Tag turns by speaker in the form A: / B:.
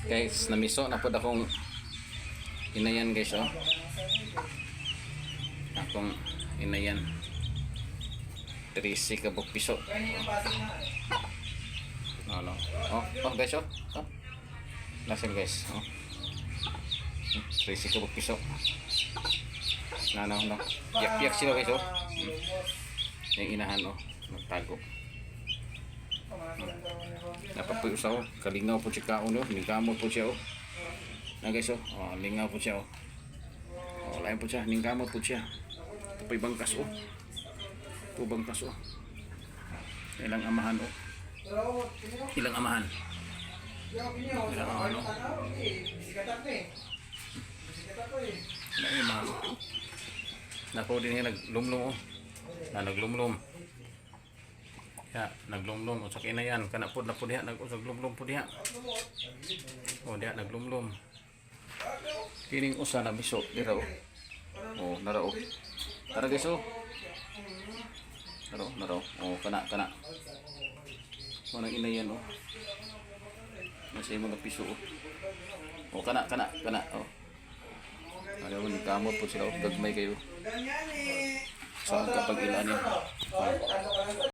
A: Guys, namiso na po akong inayan guys, oh. Akong inayan 13 kabog piso. No. Oh guys, oh. Lasin guys, oh. 13 kabog piso. No. Yak sila guys, oh. Yung inahan, oh. Nagtago. Dapat po usaw, kalingaw po siya kaon, oh. Ningkamot po siya, oh. Na guys, oh. Lingaw po siya, oh. Lain po siya, ningkamot po siya. Pay bangkas, oh. Bangkas, oh. Ilang amahan, oh. Ilang amahan, oh. Ilang, nako din yung naglumlum, oh. Naglumlum. Ya, naglumlum. O sakay na yan. Kanapod na po diha. Naglumlum po diha. O diha, naglumlum. Kining usa na biso. Dira, oh. O, nara, oh. Tara guys, oh. Nara. O, kana. O, nang inayan, oh. Nasa yung mga piso, oh. O, kana. O. Ayaw, kamot po sila, oh. Gagmay kayo. Saan kapag ilan yan?